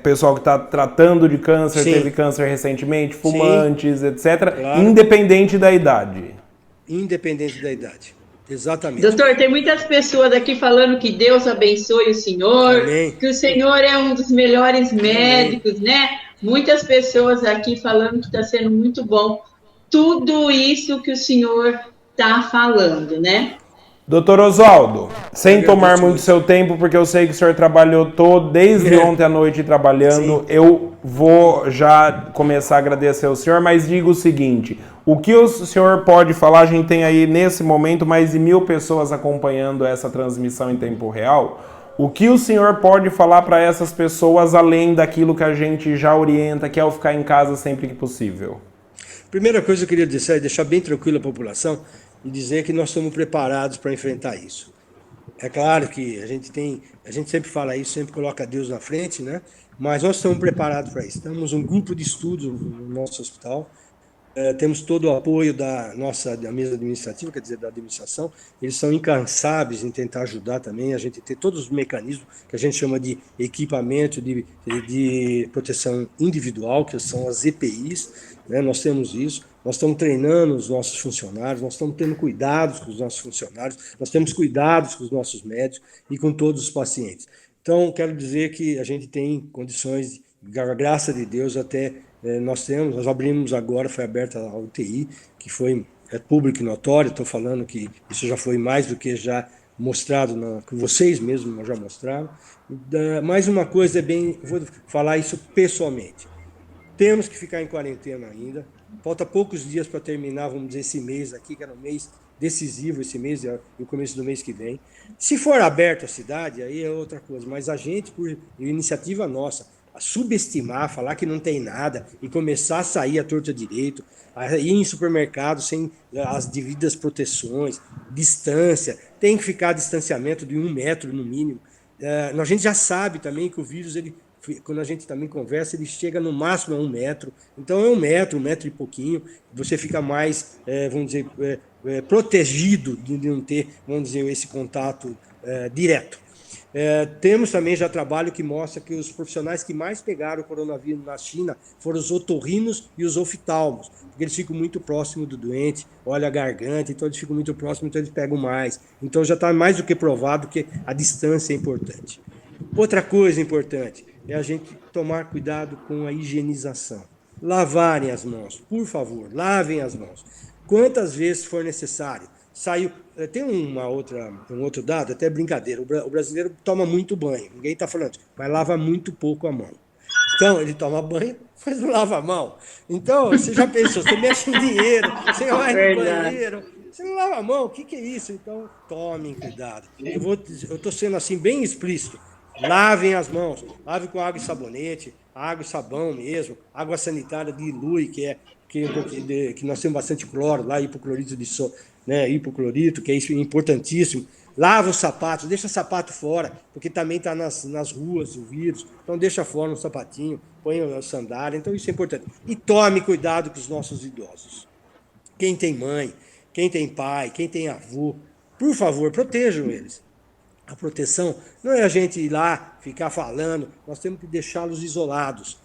pessoal que está tratando de câncer, sim, teve câncer recentemente, fumantes, sim, etc. Claro. Independente da idade. Independente da idade, exatamente. Doutor, tem muitas pessoas aqui falando que Deus abençoe o senhor, amém, que o senhor é um dos melhores médicos, amém, né? Muitas pessoas aqui falando que está sendo muito bom tudo isso que o senhor está falando, né? Doutor Oswaldo, sem tomar muito seu tempo, porque eu sei que o senhor trabalhou desde ontem à noite trabalhando, sim, eu vou já começar a agradecer ao senhor, mas digo o seguinte, o que o senhor pode falar, a gente tem aí nesse momento mais de 1.000 pessoas acompanhando essa transmissão em tempo real, o que o senhor pode falar para essas pessoas, além daquilo que a gente já orienta, que é o ficar em casa sempre que possível? Primeira coisa que eu queria dizer é deixar bem tranquila a população, e dizer que nós estamos preparados para enfrentar isso. É claro que a gente sempre fala isso, sempre coloca Deus na frente, né? Mas nós estamos preparados para isso. Temos um grupo de estudos no nosso hospital, temos todo o apoio da mesa administrativa, quer dizer, da administração. Eles são incansáveis em tentar ajudar também, a gente ter todos os mecanismos que a gente chama de equipamento de proteção individual, que são as EPIs, né? Nós temos isso, nós estamos treinando os nossos funcionários, nós estamos tendo cuidados com os nossos funcionários, nós temos cuidados com os nossos médicos e com todos os pacientes. Então, quero dizer que a gente tem condições, graças a Deus, até nós abrimos agora, foi aberta a UTI, que é público e notório, estou falando que isso já foi mais do que já mostrado, que vocês mesmos já mostraram. Mais uma coisa, vou falar isso pessoalmente. Temos que ficar em quarentena ainda. Falta poucos dias para terminar, vamos dizer, esse mês aqui, que era um mês decisivo, esse mês e o começo do mês que vem. Se for aberto a cidade, aí é outra coisa. Mas a gente, por iniciativa nossa, subestimar, falar que não tem nada e começar a sair à torta direito, a ir em supermercado sem as devidas proteções, distância, tem que ficar distanciamento de 1 metro no mínimo. A gente já sabe também que o vírus, quando a gente também conversa, ele chega no máximo a 1 metro. Então é 1 metro e pouquinho. Você fica mais, vamos dizer, protegido de não ter, vamos dizer, esse contato direto. Temos também já trabalho que mostra que os profissionais que mais pegaram o coronavírus na China foram os otorrinos e os oftalmos, porque eles ficam muito próximos do doente, olha a garganta, então eles ficam muito próximos, então eles pegam mais. Então já está mais do que provado que a distância é importante. Outra coisa importante é a gente tomar cuidado com a higienização. Lavarem as mãos, por favor, lavem as mãos. Quantas vezes for necessário. Tem um outro dado, até brincadeira, o brasileiro toma muito banho, ninguém está falando, mas lava muito pouco a mão. Então, ele toma banho, mas não lava a mão. Então, você já pensou, você mexe em dinheiro, você vai no banheiro, você não lava a mão, o que é isso? Então, tomem cuidado. Eu estou sendo assim bem explícito. Lavem as mãos, lavem com água e sabonete, água e sabão mesmo, água sanitária de Ilui, que nós temos bastante cloro, lá hipoclorito hipoclorito, que é isso, importantíssimo. Lava os sapatos, deixa o sapato fora, porque também está nas ruas o vírus, então deixa fora um sapatinho, põe a sandália, então isso é importante. E tome cuidado com os nossos idosos. Quem tem mãe, quem tem pai, quem tem avô, por favor, protejam eles. A proteção não é a gente ir lá, ficar falando, nós temos que deixá-los isolados.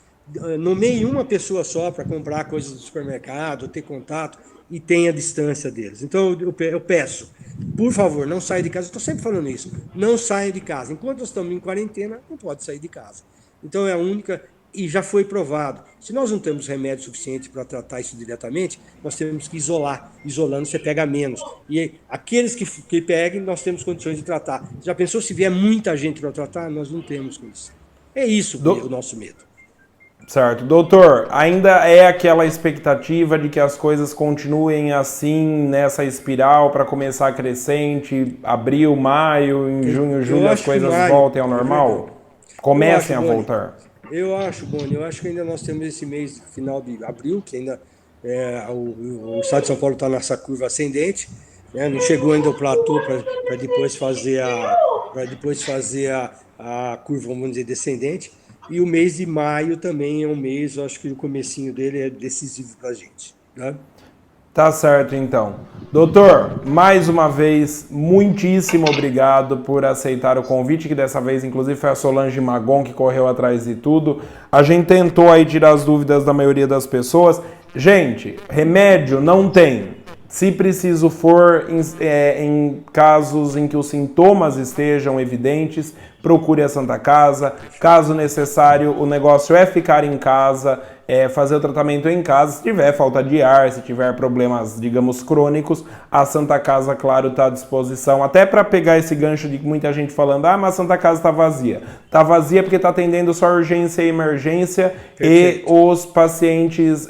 Nomeie uma pessoa só para comprar coisas do supermercado, ter contato e tenha a distância deles. Então eu peço, por favor, não saia de casa. Estou sempre falando isso, não saia de casa. Enquanto nós estamos em quarentena, não pode sair de casa. Então é a única, e já foi provado. Se nós não temos remédio suficiente para tratar isso diretamente, nós temos que isolar. Isolando você pega menos. E aqueles que peguem, nós temos condições de tratar. Já pensou se vier muita gente para tratar? Nós não temos condição. É isso o nosso medo. Certo. Doutor, ainda é aquela expectativa de que as coisas continuem assim, nessa espiral, para começar crescente, abril, maio, em junho, julho, as coisas voltem ao normal? Comecem a voltar. Eu acho, Boni, que ainda nós temos esse mês, final de abril, que ainda o estado de São Paulo está nessa curva ascendente, né? Não chegou ainda o platô para depois fazer a curva, vamos dizer, descendente. E o mês de maio também é um mês, eu acho que o comecinho dele é decisivo para a gente. Né? Tá certo, então. Doutor, mais uma vez, muitíssimo obrigado por aceitar o convite, que dessa vez, inclusive, foi a Solange Magon que correu atrás de tudo. A gente tentou aí tirar as dúvidas da maioria das pessoas. Gente, remédio não tem. Se preciso for, em casos em que os sintomas estejam evidentes, procure a Santa Casa. Caso necessário, o negócio é ficar em casa, fazer o tratamento em casa. Se tiver falta de ar, se tiver problemas, digamos, crônicos, a Santa Casa, claro, está à disposição. Até para pegar esse gancho de muita gente falando, mas a Santa Casa está vazia. Está vazia porque está atendendo só urgência e emergência. Perfeito. E os pacientes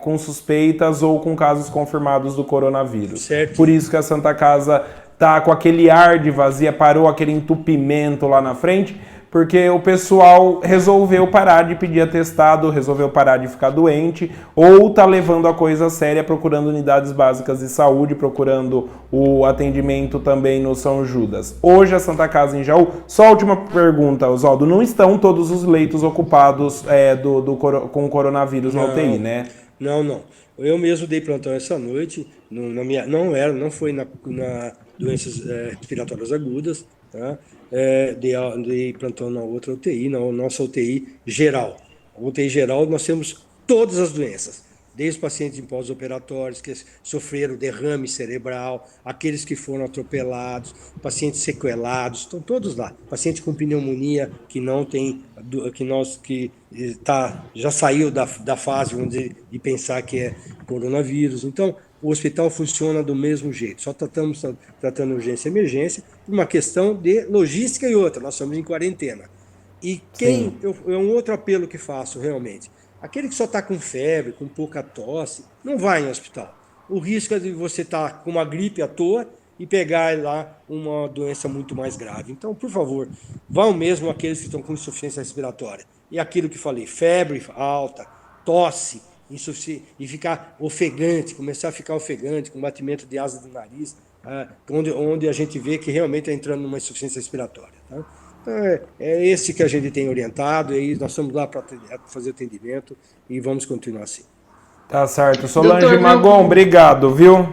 com suspeitas ou com casos confirmados do coronavírus. Certo. Por isso que a Santa Casa tá com aquele ar de vazia, parou aquele entupimento lá na frente, porque o pessoal resolveu parar de pedir atestado, resolveu parar de ficar doente, ou tá levando a coisa séria, procurando unidades básicas de saúde, procurando o atendimento também no São Judas. Hoje a Santa Casa em Jaú, só a última pergunta, Oswaldo, não estão todos os leitos ocupados com o coronavírus na UTI, né? Não. Eu mesmo dei plantão essa noite, não foi na doenças respiratórias agudas, tá? Dei plantão na outra UTI, na nossa UTI geral. A UTI geral nós temos todas as doenças, desde os pacientes em pós-operatórios que sofreram derrame cerebral, aqueles que foram atropelados, pacientes sequelados, estão todos lá. Paciente com pneumonia que não tem, já saiu da fase, vamos dizer, de pensar que é coronavírus. Então, o hospital funciona do mesmo jeito. Só estamos tratando urgência e emergência por uma questão de logística e outra. Nós estamos em quarentena. E é um outro apelo que faço realmente. Aquele que só está com febre, com pouca tosse, não vai em hospital. O risco é de você estar com uma gripe à toa e pegar lá uma doença muito mais grave. Então, por favor, vão mesmo aqueles que estão com insuficiência respiratória. E aquilo que falei, febre alta, tosse, e ficar ofegante, começar a ficar ofegante, com batimento de asa do nariz, onde a gente vê que realmente está entrando numa insuficiência respiratória. Tá? Então, é esse que a gente tem orientado, e aí nós estamos lá para fazer atendimento e vamos continuar assim. Tá certo. Solange Magon, obrigado, viu?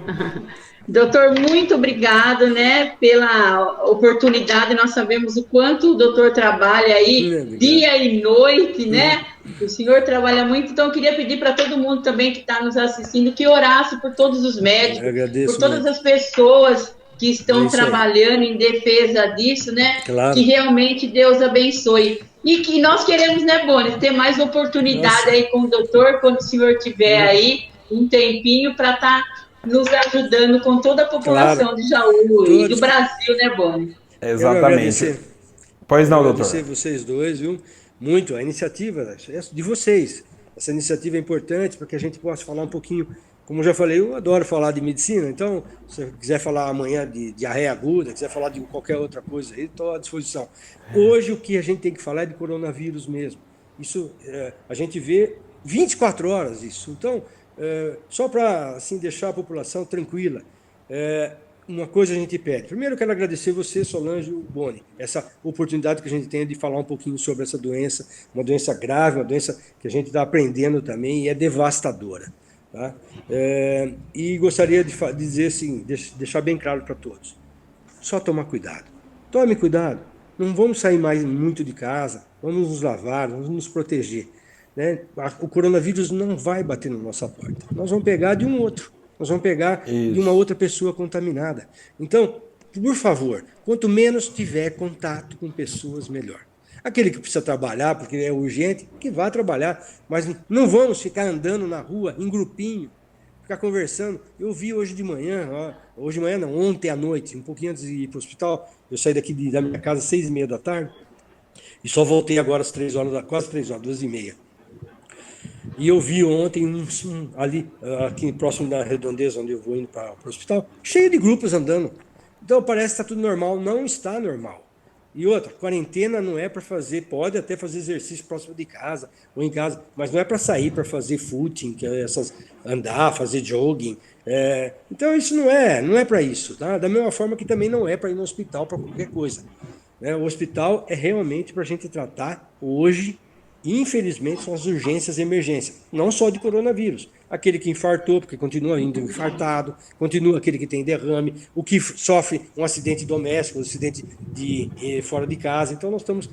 Doutor, muito obrigado, né, pela oportunidade. Nós sabemos o quanto o doutor trabalha aí, dia e noite, né? O senhor trabalha muito, então eu queria pedir para todo mundo também que está nos assistindo que orasse por todos os médicos, por todas as pessoas que estão trabalhando em defesa disso, né? Claro. Que realmente Deus abençoe. E que nós queremos, né, Boni, ter mais oportunidade aí com o doutor, quando o senhor tiver aí um tempinho para estar nos ajudando com toda a população de Jaú e do Brasil, né, Boni? Exatamente. Pois não, doutor. Agradecer vocês dois, viu? Muito, a iniciativa de vocês. Essa iniciativa é importante para que a gente possa falar um pouquinho. Como eu já falei, eu adoro falar de medicina, então, se você quiser falar amanhã de diarreia aguda, quiser falar de qualquer outra coisa aí, estou à disposição. Hoje, o que a gente tem que falar é de coronavírus mesmo. Isso, a gente vê 24 horas isso. Então, só para assim, deixar a população tranquila, uma coisa a gente pede. Primeiro, eu quero agradecer você, Solange e o Boni, essa oportunidade que a gente tem de falar um pouquinho sobre essa doença, uma doença grave, uma doença que a gente está aprendendo também e é devastadora. Tá? E gostaria de dizer assim, deixar bem claro para todos, só tomar cuidado. Tome cuidado, não vamos sair mais muito de casa, vamos nos lavar, vamos nos proteger. Né? O coronavírus não vai bater na nossa porta, nós vamos pegar de um outro, nós vamos pegar de uma outra pessoa contaminada. Então, por favor, quanto menos tiver contato com pessoas, melhor. Aquele que precisa trabalhar, porque é urgente, que vá trabalhar. Mas não vamos ficar andando na rua, em grupinho, ficar conversando. Eu vi hoje de manhã, ontem à noite, um pouquinho antes de ir para o hospital, eu saí daqui da minha casa às 6h30 da tarde, e só voltei agora às 3 horas, quase 3 horas, 2h30. E eu vi ontem ali, aqui próximo da redondeza, onde eu vou indo para o hospital, cheio de grupos andando. Então parece que está tudo normal. Não está normal. E outra, quarentena não é para fazer, pode até fazer exercício próximo de casa ou em casa, mas não é para sair para fazer footing, que é andar, fazer jogging. Então isso não é para isso, tá? Da mesma forma que também não é para ir no hospital para qualquer coisa. Né? O hospital é realmente para a gente tratar hoje, infelizmente, são as urgências e emergências, não só de coronavírus. Aquele que infartou, porque continua indo infartado, continua aquele que tem derrame, o que sofre um acidente doméstico, um acidente fora de casa. Então, nós estamos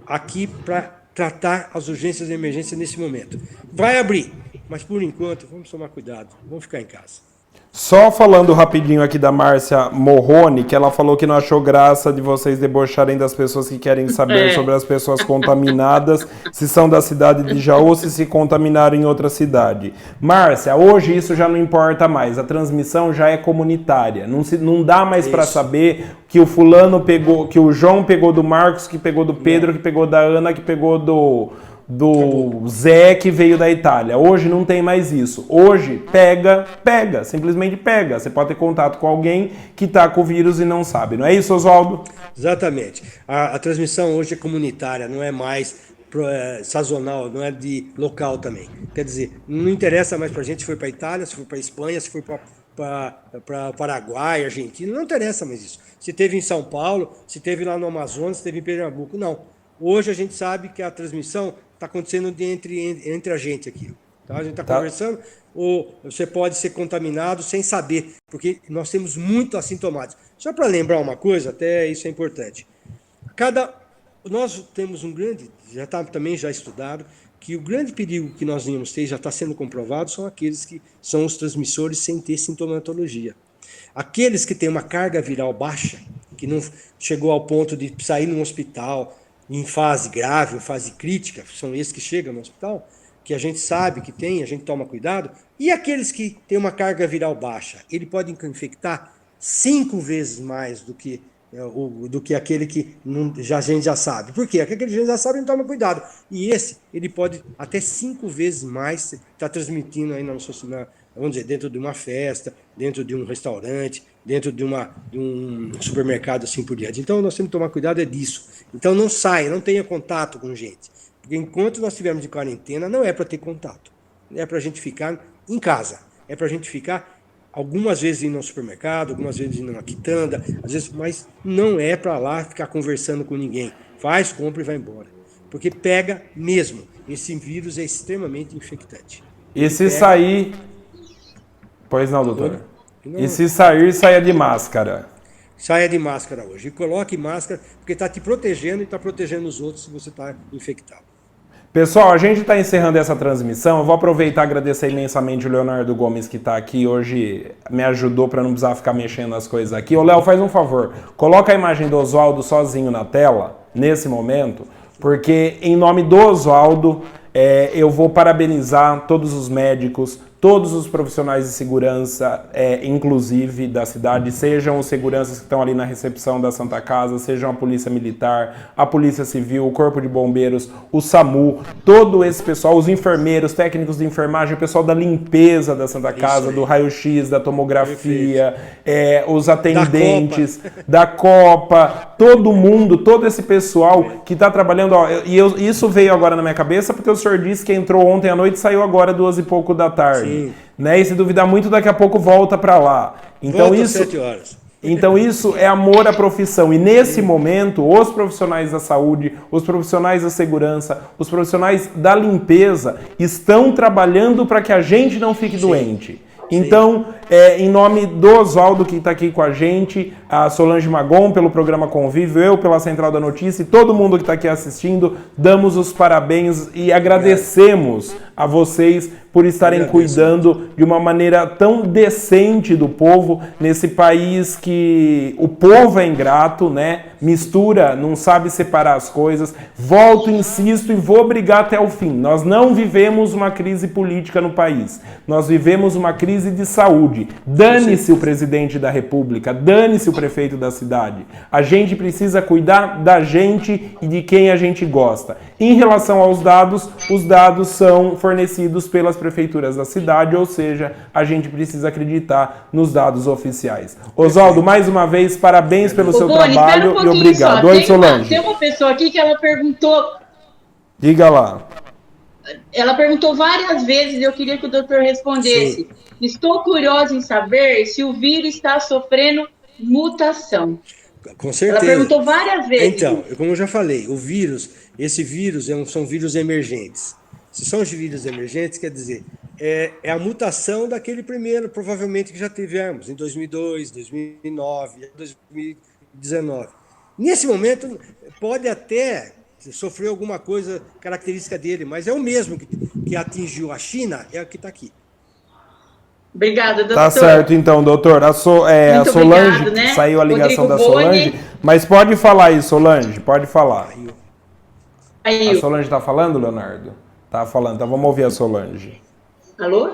aqui para tratar as urgências e emergências nesse momento. Vai abrir, mas por enquanto, vamos tomar cuidado, vamos ficar em casa. Só falando rapidinho aqui da Márcia Morrone, que ela falou que não achou graça de vocês debocharem das pessoas que querem saber sobre as pessoas contaminadas, se são da cidade de Jaú ou se contaminaram em outra cidade. Márcia, hoje isso já não importa mais, a transmissão já é comunitária, não dá mais para saber que o fulano pegou, que o João pegou do Marcos, que pegou do Pedro, que pegou da Ana, que pegou do do Zé que veio da Itália. Hoje não tem mais isso. Hoje pega, simplesmente pega. Você pode ter contato com alguém que está com o vírus e não sabe. Não é isso, Oswaldo? Exatamente. A transmissão hoje é comunitária, não é mais sazonal, não é de local também. Quer dizer, não interessa mais para a gente se foi para a Itália, se foi para a Espanha, se foi para Paraguai, Argentina, não interessa mais isso. Se teve em São Paulo, se teve lá no Amazonas, se teve em Pernambuco, não. Hoje a gente sabe que a transmissão está acontecendo entre a gente aqui. Tá? A gente está conversando, ou você pode ser contaminado sem saber, porque nós temos muito assintomáticos. Só para lembrar uma coisa, até isso é importante. Nós temos um grande, já está também já estudado, que o grande perigo que nós íamos ter, já está sendo comprovado, são aqueles que são os transmissores sem ter sintomatologia. Aqueles que têm uma carga viral baixa, que não chegou ao ponto de sair no hospital em fase grave, em fase crítica, são esses que chegam no hospital, que a gente sabe que tem, a gente toma cuidado, e aqueles que têm uma carga viral baixa, ele pode infectar 5 vezes mais do que aquele que a gente já sabe. Por quê? Aquele que a gente já sabe, não toma cuidado. E esse, ele pode até 5 vezes mais estar transmitindo aí vamos dizer, dentro de uma festa, dentro de um restaurante, dentro de um supermercado, assim por diante. Então, nós temos que tomar cuidado disso. Então, não saia, não tenha contato com gente. Porque enquanto nós estivermos de quarentena, não é para ter contato. É para a gente ficar em casa. É para a gente ficar algumas vezes indo ao supermercado, algumas vezes indo numa quitanda, às vezes, mas não é para lá ficar conversando com ninguém. Faz, compra e vai embora. Porque pega mesmo. Esse vírus é extremamente infectante. E se sair... Pois não, doutor. E se sair, saia de máscara. Saia de máscara hoje. E coloque máscara, porque está te protegendo e está protegendo os outros se você está infectado. Pessoal, a gente está encerrando essa transmissão. Eu vou aproveitar e agradecer imensamente o Leonardo Gomes, que está aqui hoje, me ajudou para não precisar ficar mexendo nas coisas aqui. Ô, Léo, faz um favor. Coloca a imagem do Oswaldo sozinho na tela, nesse momento, porque em nome do Oswaldo, eu vou parabenizar todos os médicos, todos os profissionais de segurança, inclusive da cidade, sejam os seguranças que estão ali na recepção da Santa Casa, sejam a Polícia Militar, a Polícia Civil, o Corpo de Bombeiros, o SAMU, todo esse pessoal, os enfermeiros, técnicos de enfermagem, o pessoal da limpeza da Santa Casa, do raio-x, da tomografia, os atendentes, da Copa, todo mundo, todo esse pessoal que está trabalhando. Isso veio agora na minha cabeça porque o senhor disse que entrou ontem à noite e saiu agora 2h pouco da tarde. Né? E se duvidar muito, daqui a pouco volta para lá. Então volta isso, 7 horas. Então isso é amor à profissão. E nesse momento, os profissionais da saúde, os profissionais da segurança, os profissionais da limpeza estão trabalhando para que a gente não fique doente. Então, em nome do Oswaldo, que está aqui com a gente, a Solange Magon, pelo programa Convívio, eu pela Central da Notícia e todo mundo que está aqui assistindo, damos os parabéns e agradecemos a vocês por estarem cuidando de uma maneira tão decente do povo, nesse país que o povo é ingrato, né? Mistura, não sabe separar as coisas. Volto, insisto e vou brigar até o fim. Nós não vivemos uma crise política no país. Nós vivemos uma crise de saúde. Dane-se o presidente da República, dane-se o prefeito da cidade. A gente precisa cuidar da gente e de quem a gente gosta. Em relação aos dados, os dados são fornecidos pelas prefeituras da cidade, ou seja, a gente precisa acreditar nos dados oficiais. Oswaldo, mais uma vez, parabéns pelo seu trabalho e obrigado. Oi, Solange. Tem uma pessoa aqui que ela perguntou... Diga lá. Ela perguntou várias vezes e eu queria que o doutor respondesse. Sim. Estou curiosa em saber se o vírus está sofrendo mutação. Com certeza. Ela perguntou várias vezes. Então, como eu já falei, esse vírus são vírus emergentes. Se são os vírus emergentes, quer dizer, é a mutação daquele primeiro, provavelmente, que já tivemos em 2002, 2009, 2019. Nesse momento, pode até sofrer alguma coisa característica dele, mas é o mesmo que atingiu a China, é o que está aqui. Obrigada, doutor. Tá certo, então, doutor. A Solange, obrigado, né? Saiu a ligação da Solange, mas pode falar aí, Solange, pode falar. A Solange está falando, Leonardo? Tá falando, então vamos ouvir a Solange. Alô?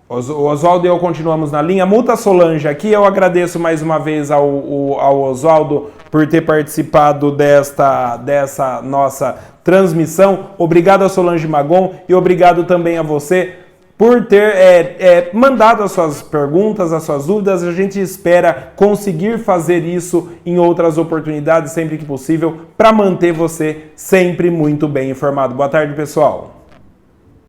O Oswaldo e eu continuamos na linha. Multa Solange aqui. Eu agradeço mais uma vez ao Oswaldo por ter participado dessa nossa transmissão. Obrigado a Solange Magon e obrigado também a você por ter mandado as suas perguntas, as suas dúvidas. A gente espera conseguir fazer isso em outras oportunidades, sempre que possível, para manter você sempre muito bem informado. Boa tarde, pessoal.